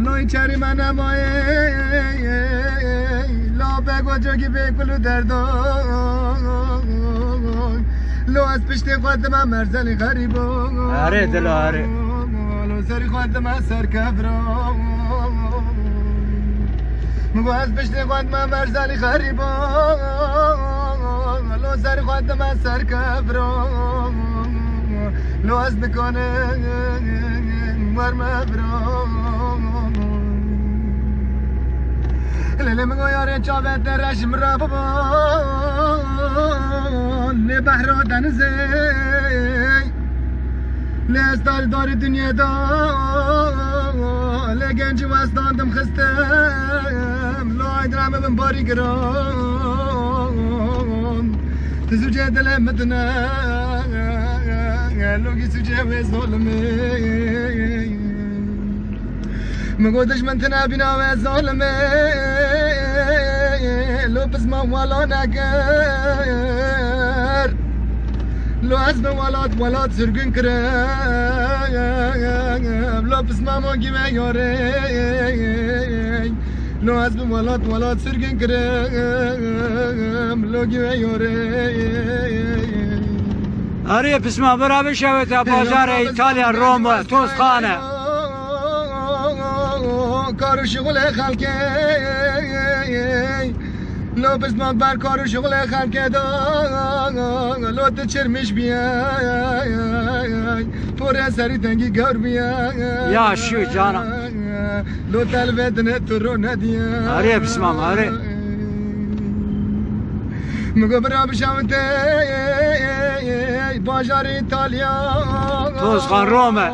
نوی چری من مای لا بگو جوگی بکلو دردان لو از پشت خود من مرزلی غریبان آره دل آره لو سری خود من سر کبران مگو از پشت خود من مرزلی غریبان لو سری خود من سر کبران لو از نکنه مرمه برام لیلی مگو یاره چاوه درشم را ببان لی بحر و دنزی لی استار داری دنیا دا لی گنج وستاندم خستم لو ایدرام بم باری گرام تزوجه دل مدنه لوگی سوجه و ظلمه مگو دشمن تنابینا و ظلمه لو بس ما والا نگر لو عزم ولاد سرگن کرم لو بس ما مانگی و یاره لو عزم ولاد سرگن کرم لوگی و یاره آره بسما برا بشوت بازار ایتالیا روم توسخانه کار و شغل خلقه لو بسما بر کار و شغل خلقه دا لو تچرمش بیای پر سری تنگی گور بیای یا شو جانا لو تلویدنه تو رو ندیای آره بسما آره مگو برا بشوت بازار ایتالیا توسخان رومه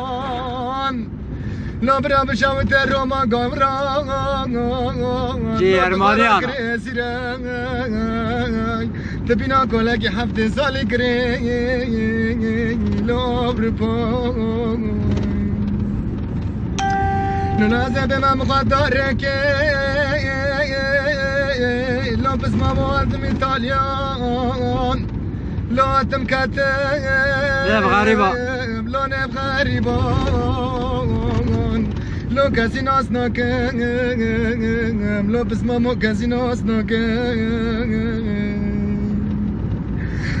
لو برا بشوت روما گامران جی ارمانیان تبینا کلکی هفته سالی کری لو برپا ننازه به من مخداره که لو بس ما موازم ایتالیان لو اتم کته نب غریبا لو نب غریبان لو کسی ناس نکم لو بس ما کسی ناس نکم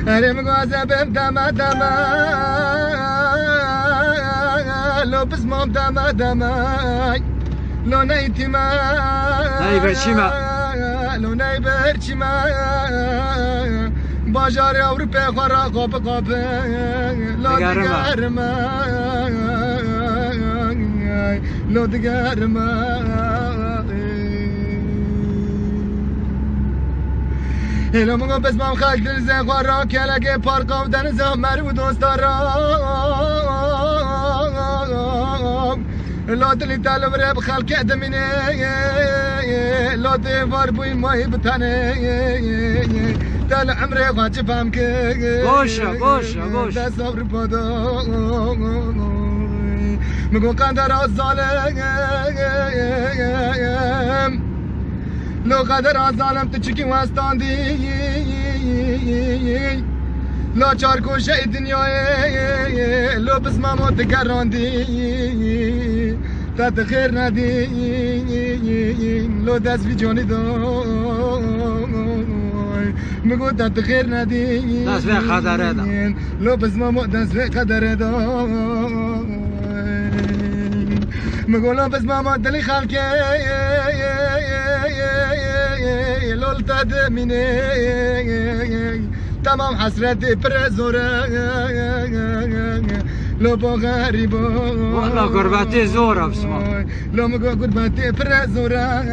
اره مگو عذابم دمه لو بس ما دمه لو نیتی ما برچیما لو نی برچیما بازار اروپا خورا قاب لو دگرما لو دگرما لو مگو بس مام خاک دل زن خورا کلگه پارکاو دنزا مرو دوستارا لو دلی تالو برب خلق ادمینه لو دیوار بوی ماهی بتانه تال عمره خواهد فهم که باشه دست صبر پادا مگو قدر از ظالم لو قدر از ظالم تو چکی وستاندی لو چار کوشه دنیای لو بس ما موت گراندی تات خیر ندی لو دست بی جانی دای مگو تات خیر ندی دست به قدره دا لو بس ما موت دست به قدره دای مگو لو بس ما موت دلی خلقه لو تدمینه تمام حسرتي برزورة لو بو غريبو والله قربتي زورة بسما لو مقو قربتي برزورة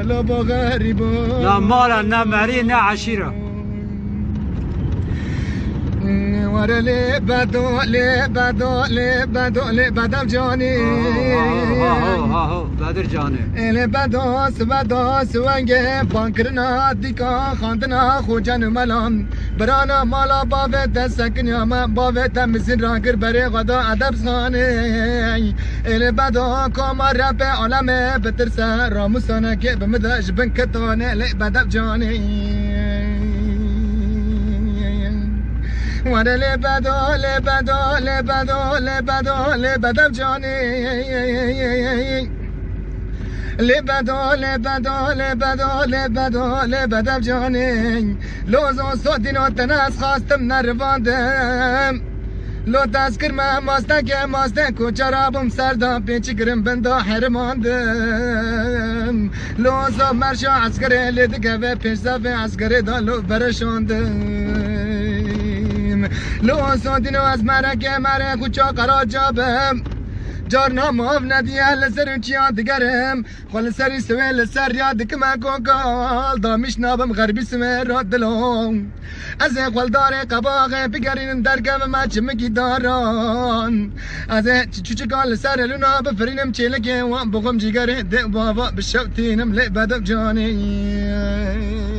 لو بو غريبو لا مالا نا مري نا عشيرة ورا لي بدو جاني ها بدر جاني ele بداس ونگه بانکرنا دیکا خاندنا خوجن ملان برانا مالا باوه دستکن یاما باوه تمسین راگر بره غدا ادب خانه ele بدا کاما رب عالمه بترسه راموسانه که بمدش بن کتانه لی بدب جانه وانا لبدا لبدا لبدا لبدا لبدا بجاني لبدا لبدا لبدا لبدا لبدا بجاني لوزو صوتين وتناس خواستم نرواندم لو تذکر من ماسته کو چرابم سردم پیچ گرم بندا حرماندم لو زو مرشا عسکر لیدگه و پیش زفه عسکر دالو برشاندم لو صوتینو از مرکه کوچا قرار جابم جارنا ماف ندی اهل سر چیان دگرم خال سری سویل سر یاد که من گل دامیش نابم غربی سمه را دلم از خال داره قباقه بگرین درگم ما چمکی داران از چوچکال سر لونا بفرینم چیلکه وان بغم جیگره ده بابا بشوتینم لی بدم جانی